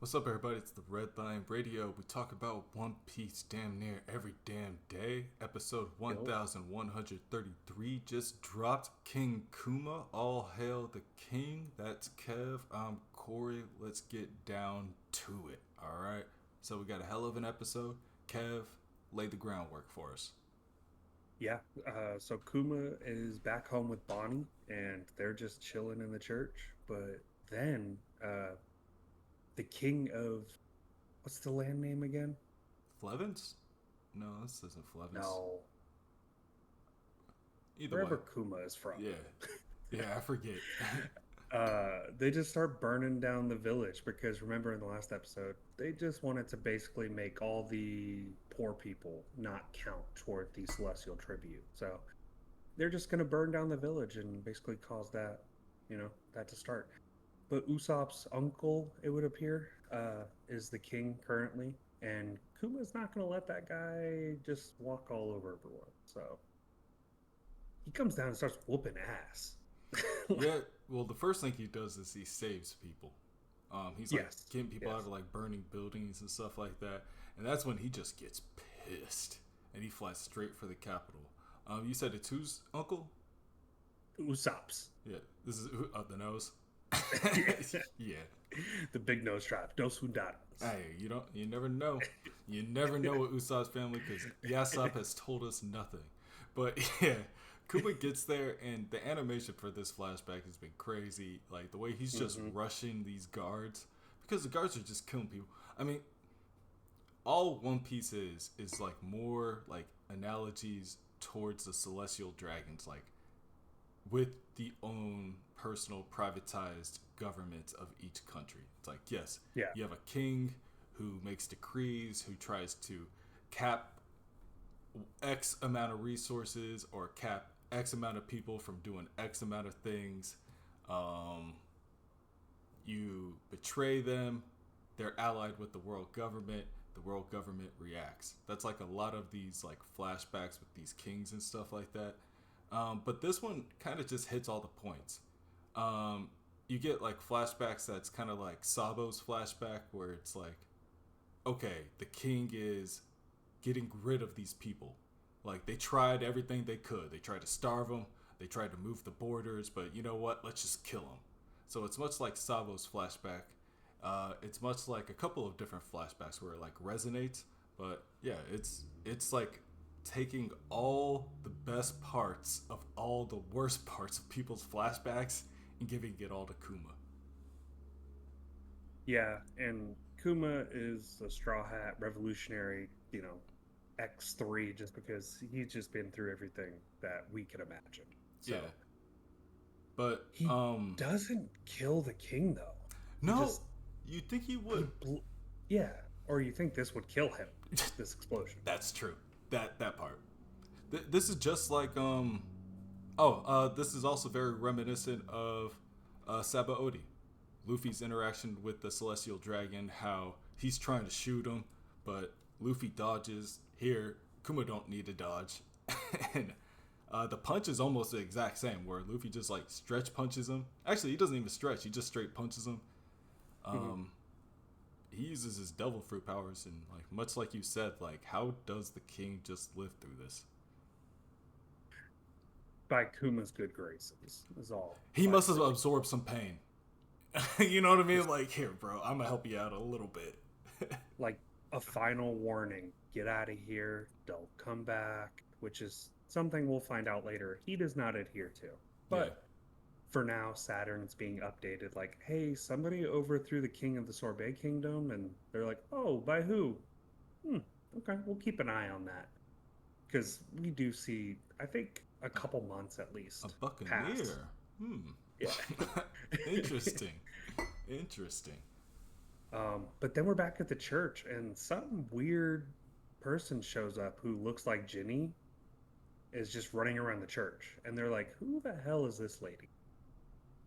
What's up, everybody? It's the Red Line Radio. We talk about One Piece damn near every damn day. Episode 1133 just dropped. King Kuma, all hail the king. That's Kev. I'm Corey. Let's get down to it. All right. So we got a hell of an episode. Kev, lay the groundwork for us. Yeah, so Kuma is back home with Bonnie, and they're just chilling in the church. But then, the king of what's the land name again? Flevens? No, this isn't Flevens. No, Either wherever way. Kuma is from. Yeah, I forget. They just start burning down the village because remember in the last episode, they just wanted to basically make all the poor people not count toward the celestial tribute. So they're just going to burn down the village and basically cause that, that to start. But Usopp's uncle, it would appear, is the king currently, and Kuma's not going to let that guy just walk all over everyone. So he comes down and starts whooping ass. Yeah, well, the first thing he does is he saves people. He's like getting people out of like burning buildings and stuff like that, and that's when he just gets pissed and he flies straight for the capital. You said it's whose uncle? Usopp's. Yeah, this is the nose. Yeah, the big nose tribe, Dos Hundados. Hey, you never know. You never know with Usopp's family because Yasop has told us nothing. But yeah. Kuma gets there, and the animation for this flashback has been crazy. Like, the way he's just rushing these guards. Because the guards are just killing people. I mean, all One Piece is like, more, like, analogies towards the celestial dragons. Like, with the own personal, privatized government of each country. It's like, yes, you have a king who makes decrees, who tries to cap X amount of resources or cap X amount of people from doing X amount of things. You betray them, they're allied with the world government reacts. That's like a lot of these like flashbacks with these kings and stuff like that. But this one kind of just hits all the points. You get like flashbacks that's kind of like Sabo's flashback where it's like, okay, the king is getting rid of these people. Like, they tried everything they could. They tried to starve them. They tried to move the borders. But you know what? Let's just kill them. So it's much like Sabo's flashback. It's much like a couple of different flashbacks where it, like, resonates. But, yeah, it's like taking all the best parts of all the worst parts of people's flashbacks and giving it all to Kuma. Yeah, and Kuma is a Straw Hat revolutionary, X3 just because he's just been through everything that we could imagine. So, yeah. But he doesn't kill the king though. No, you think he would? Yeah, or you think this would kill him? This explosion. That's true. That part. This is just like this is also very reminiscent of Sabaody, Luffy's interaction with the Celestial Dragon. How he's trying to shoot him, but Luffy dodges. Here, Kuma don't need to dodge. And the punch is almost the exact same, where Luffy just like stretch punches him. Actually, he doesn't even stretch. He just straight punches him. He uses his devil fruit powers, and like much like you said, like how does the king just live through this? By Kuma's good graces is all. He must have absorbed some pain. You know what I mean? Like, here, bro, I'm gonna help you out a little bit. Like a final warning. Get out of here. Don't come back. Which is something we'll find out later. He does not adhere to. But for now, Saturn's being updated. Like, hey, somebody overthrew the king of the Sorbet Kingdom. And they're like, oh, by who? Okay, we'll keep an eye on that. Because we do see, I think, a couple months at least. A buccaneer. Yeah. Interesting. But then we're back at the church, and some weird person shows up who looks like Ginny is just running around the church. And they're like, who the hell is this lady?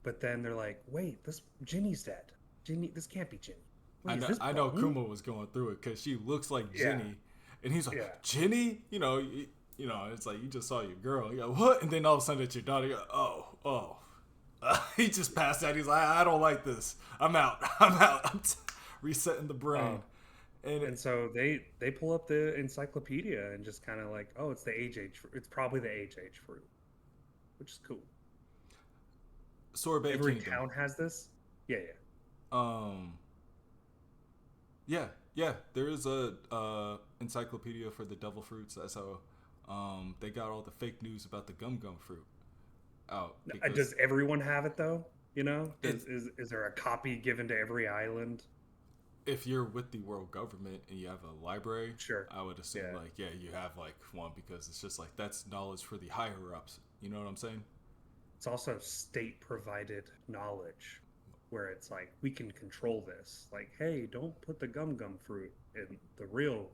But then they're like, wait, Ginny's dead. This can't be Ginny. Wait, I know Kuma was going through it because she looks like Ginny. And he's like, Ginny? It's like, you just saw your girl. You go, what? And then all of a sudden it's your daughter. You go, oh. He just passed out. He's like, I don't like this. I'm out. resetting the brain. And so they pull up the encyclopedia and just kind of like, oh, it's the age. It's probably the age fruit, which is cool. Sorbet Every Kingdom. town has this. Yeah, yeah. Um, yeah. There is a encyclopedia for the devil fruits. That's how they got all the fake news about the gum fruit out. Because Does everyone have it though? You know, it's is there a copy given to every island? if you're with the world government and you have a library, Sure. I would assume Yeah. like you have like one because it's just like that's knowledge for the higher ups. You know what I'm saying? It's also state provided knowledge where it's like we can control this. Like, hey, don't put the gum fruit in the real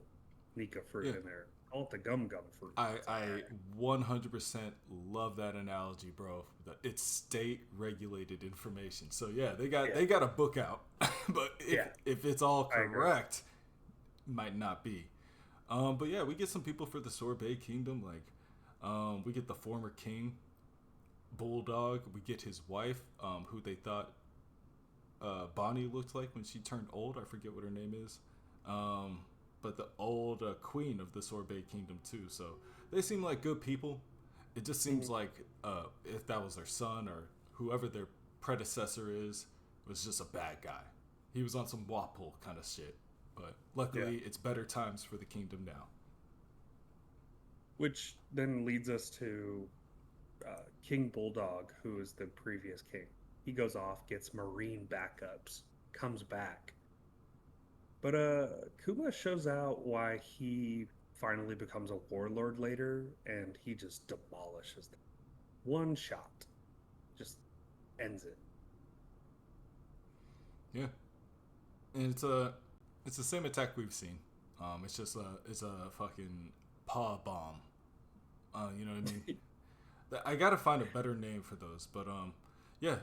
Nika fruit Yeah. in there. Call it the gum fruit. I 100% love that analogy, bro. It's state regulated information. So yeah, they got a book out, but if it's all correct, might not be. But yeah, we get some people for the Sorbet Kingdom. Like, we get the former king, Bulldog. We get his wife, who they thought Bonnie looked like when she turned old. I forget what her name is. But the old queen of the Sorbet Kingdom too. So they seem like good people. It just seems like if that was their son or whoever their predecessor is, was just a bad guy. He was on some Wapol kind of shit. But luckily, it's better times for the kingdom now. Which then leads us to King Bulldog, who is the previous king. He goes off, gets marine backups, comes back. But Kuma shows out why he finally becomes a warlord later, and he just demolishes them. One shot. Just ends it. Yeah. And it's the same attack we've seen. It's just a fucking paw bomb. You know what I mean? I gotta find a better name for those, but yeah.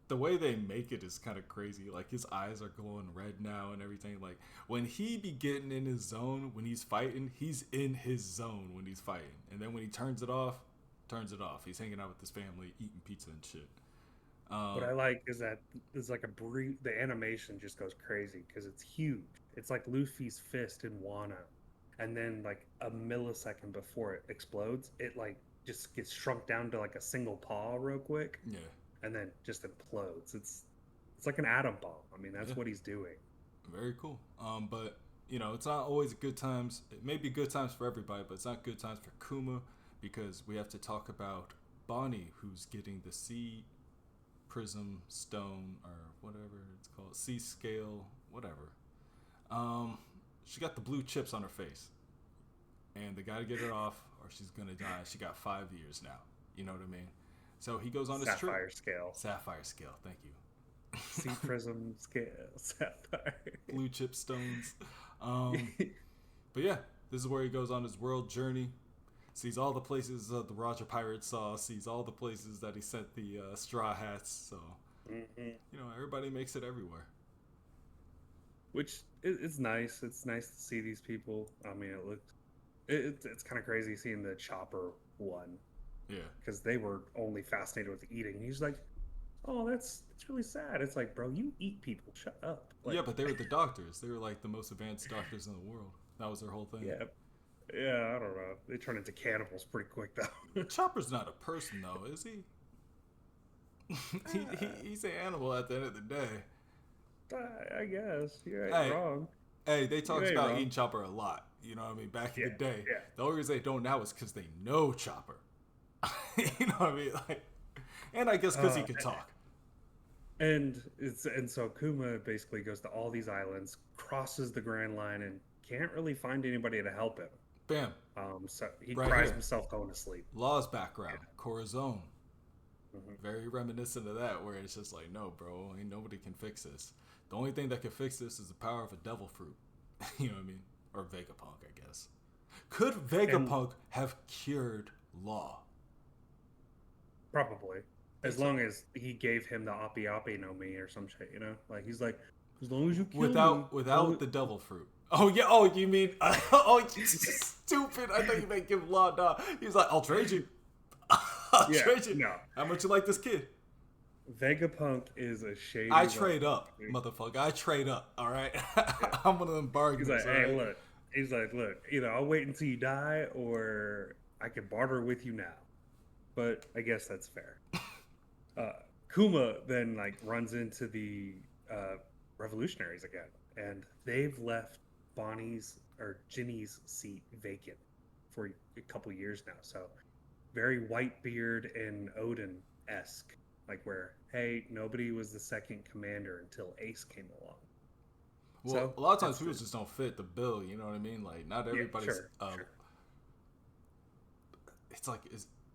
The way they make it is kind of crazy. Like his eyes are glowing red now and everything. Like when he be getting in his zone when he's fighting, he's in his zone when he's fighting, and then when he turns it off. He's hanging out with his family, eating pizza and shit. What I like is that there's like the animation just goes crazy because it's huge. It's like Luffy's fist in Wano, and then like a millisecond before it explodes, it like just gets shrunk down to like a single paw real quick. Yeah. And then just implodes. It's like an atom bomb. I mean, that's what he's doing. Very cool. But you know, it's not always good times. It may be good times for everybody, but it's not good times for Kuma because we have to talk about Bonnie, who's getting the sea prism stone or whatever it's called, sea scale, whatever. She got the blue chips on her face, and they gotta get it off, or she's gonna die. She got 5 years now. You know what I mean? So he goes on his trip. Sapphire scale, thank you. Sea prism scale, sapphire. Blue chip stones. But yeah, this is where he goes on his world journey. Sees all the places the Roger Pirate saw. Sees all the places that he sent the Straw Hats. So, you know, everybody makes it everywhere. Which it's nice. It's nice to see these people. I mean, it's kind of crazy seeing the Chopper one. Yeah. Because they were only fascinated with eating. And he's like, oh, that's really sad. It's like, bro, you eat people. Shut up. Like, yeah, but they were the doctors. They were like the most advanced doctors in the world. That was their whole thing. Yeah. Yeah, I don't know. They turn into cannibals pretty quick, though. Chopper's not a person, though, is he? He's an animal at the end of the day. I guess. You ain't wrong. Hey, they talked about eating Chopper a lot. You know what I mean? Back in the day. Yeah. The only reason they don't now is because they know Chopper. You know what I mean? Like, and I guess because he could talk. And so Kuma basically goes to all these islands, crosses the Grand Line, and can't really find anybody to help him. Bam. So he cries himself going to sleep. Law's background, Corazon. Very reminiscent of that, where it's just like, no, bro, ain't nobody can fix this. The only thing that can fix this is the power of a devil fruit. You know what I mean? Or Vegapunk, I guess. Could Vegapunk have cured Law? Probably. As long as he gave him the Api no Mi or some shit, you know? Like, he's like, as long as you kill me. Without the devil fruit. Oh, yeah. Oh, you mean... oh, you stupid. I thought you meant give Law. Nah. He was like, I'll trade you. I'll trade you. No. How much you like this kid? Vegapunk is a I shady trade motherfucker, up, dude. motherfucker. I trade up. All right. Yeah. I'm one of them He's like, bargainers. All hey, right. look. He's like, look, either I'll wait until you die or I can barter with you now. But I guess that's fair. Uh, Kuma then like runs into the uh, revolutionaries again, and they've left Bonnie's or Ginny's seat vacant for a couple years now. So very Whitebeard and Odin esque, like where hey, nobody was the second commander until Ace came along. Well, So a lot of times it's people just don't fit the bill. You know what I mean? Like, not yeah, everybody's. sure, sure. It's like,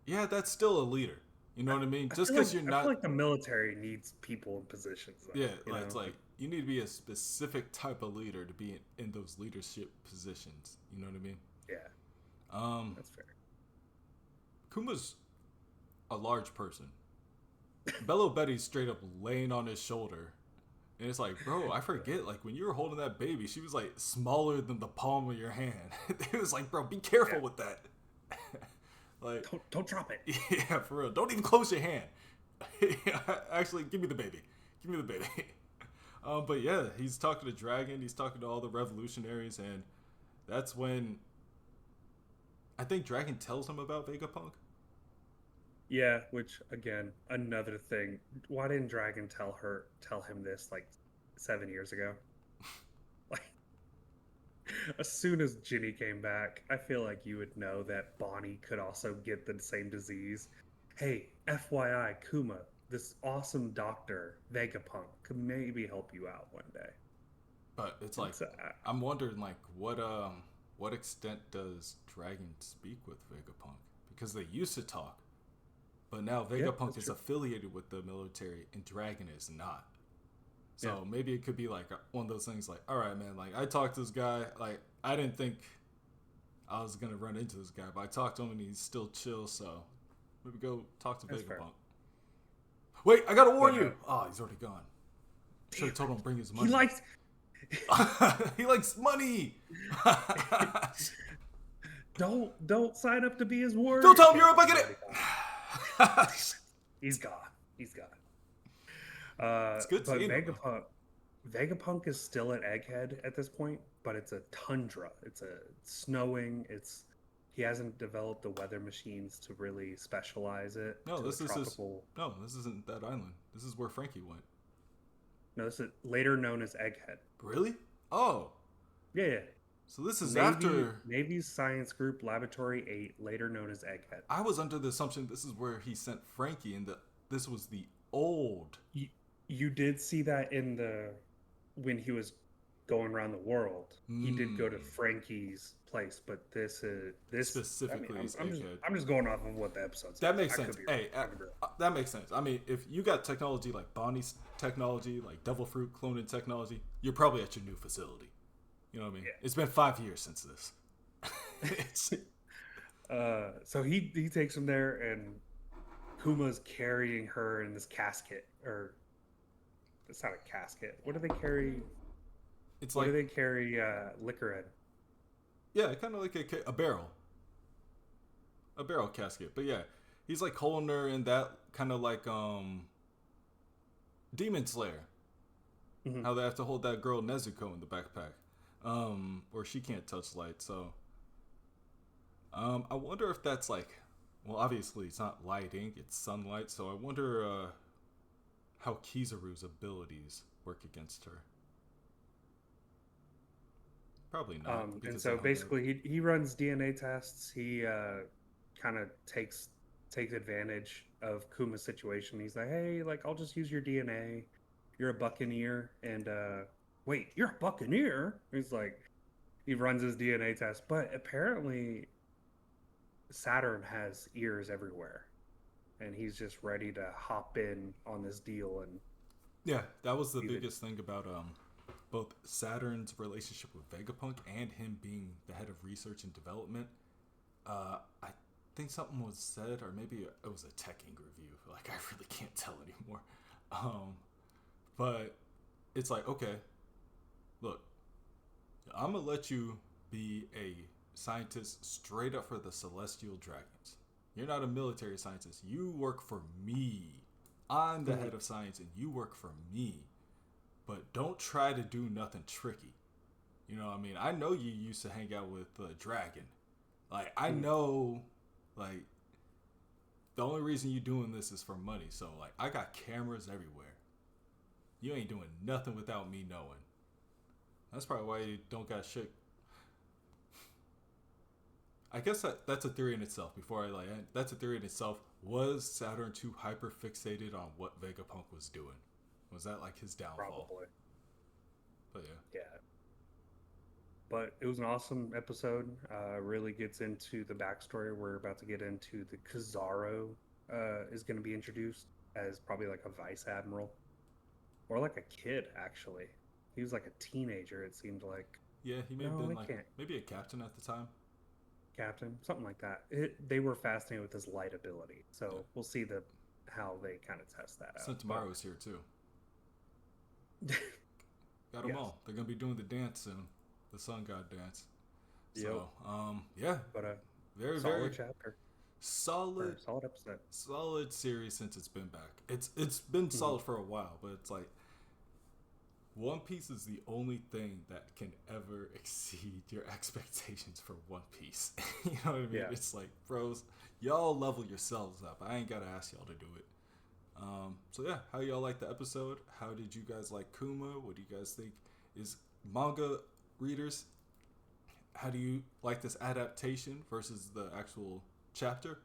yeah, that's still a leader. You know what I mean? I Just feel like because you're I feel not. like the military needs people in positions though. Yeah, You like it's know, like you need to be a specific type of leader to be in those leadership positions. You know what I mean? yeah, Um, that's fair. Kuma's a large person. Bello Betty's straight up laying on his shoulder. And it's like, bro, I forget. Like, when you were holding that baby, she was like smaller than the palm of your hand. It was like, bro, be careful Yeah, with that. Like, don't drop it. yeah, for real. Don't even close your hand. Actually, give me the baby. Give me the baby. But yeah, he's talking to Dragon. He's talking to all the revolutionaries. And that's when I think Dragon tells him about Vegapunk. Yeah, which again, another thing. Why didn't Dragon tell him this like 7 years ago? Like as soon as Ginny came back, I feel like you would know that Bonnie could also get the same disease. Hey, FYI, Kuma, this awesome doctor, Vegapunk, could maybe help you out one day. But it's like, It's I'm wondering, like, what extent does Dragon speak with Vegapunk? Because they used to talk, but now yeah, Vegapunk that's is true. affiliated with the military and Dragon is not. Yeah. So maybe it could be like one of those things like, all right, man, like I talked to this guy, like I didn't think I was gonna run into this guy, but I talked to him and he's still chill, so maybe go talk to That's fair. Vegapunk. Wait, I gotta warn But you. Oh, he's already gone. Should damn have told him to bring his he money. likes He likes money. don't sign up to be his Don't warrior. tell him you're Damn, up. I he's get already gone. it. He's gone. He's gone. It's good But seeing him though. Vegapunk is still at Egghead at this point, but it's a tundra. It's snowing. It's he hasn't developed the weather machines to really specialize it No, to a this is his. tropical. No, this isn't that island. This is where Frankie went. No, this is later known as Egghead. Really? Oh, Yeah, yeah. so this is after. Navy's Science Group Laboratory 8, later known as Egghead. I was under the assumption this is where he sent Frankie, and this was the old. You did see that in the when he was going around the world. He did go to Mm, Frankie's place, but this. I mean, specifically, is I'm just Egghead. I'm just going off of what the episode That says. makes I sense. could be Hey, I could be wrong. that makes sense. I mean, if you got technology like Bonnie's technology, like Devil Fruit cloning technology, you're probably at your new facility. You know what I mean? Yeah. It's been 5 years since this. It's, So he takes him there, and Kuma's carrying her in this casket, or it's not a casket. What do they carry? it's What do like, they carry? Liquor in? yeah, kind of like a barrel casket. But yeah, he's like holding her in that kind of like Demon Slayer. Hmm. How they have to hold that girl Nezuko in the backpack, where she can't touch light. So, I wonder if that's like, well, obviously it's not lighting, it's sunlight. So I wonder how Kizaru's abilities work against her. Probably not And because they so don't know. basically, he runs DNA tests. He kind of takes advantage of Kuma's situation. He's like, hey, like I'll just use your DNA. You're a Buccaneer, and wait, you're a Buccaneer? He's like, he runs his DNA test, but apparently Saturn has ears everywhere, and he's just ready to hop in on this deal and Yeah, that was the see that. biggest thing about both Saturn's relationship with Vegapunk and him being the head of research and development. I think something was said, or maybe it was a tech Inc. review. Like I really can't tell anymore. But it's like, okay, look, I'm gonna let you be a scientist straight up for the Celestial Dragons. You're not a military scientist. You work for me. I'm the Mhm. head of science and you work for me. But don't try to do nothing tricky. You know what I mean? I know you used to hang out with the dragon. Like, I Mhm. know, like, the only reason you doing this is for money. So, like, I got cameras everywhere. You ain't doing nothing without me knowing. That's probably why you don't got shit. I guess that's a theory in itself. Before I like, that's a theory in itself. Was Saturn too hyper fixated on what Vegapunk was doing? Was that like his downfall? Probably. But yeah, Yeah. But it was an awesome episode. Really gets into the backstory. We're about to get into the Kizaru is going to be introduced as probably like a vice admiral or like a kid, actually. He was like a teenager, it seemed like. yeah, he may have No, been they like can't. maybe a captain at the time. Captain, something like that. They were fascinated with his light ability. Yeah, So we'll see how they kind of test that out. But Sentomaru's here too. Got them yes. all. They're gonna be doing the dance soon, the sun god dance. Yep. So, yeah, But a very solid very chapter solid or solid episode. solid series since it's been back. It's been Mhm. solid for a while, but it's like One Piece is the only thing that can ever exceed your expectations for One Piece. You know what I mean? Yeah. It's like, bros, y'all level yourselves up. I ain't gotta ask y'all to do it. So yeah, how y'all like the episode? How did you guys like Kuma? What do you guys think? Is manga readers, how do you like this adaptation versus the actual chapter?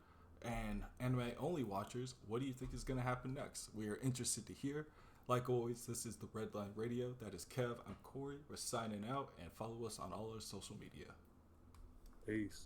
And anime only watchers, what do you think is going to happen next? We are interested to hear. Like always, this is the Red Line Radio. That is Kev. I'm Corey. We're signing out and follow us on all our social media. Peace.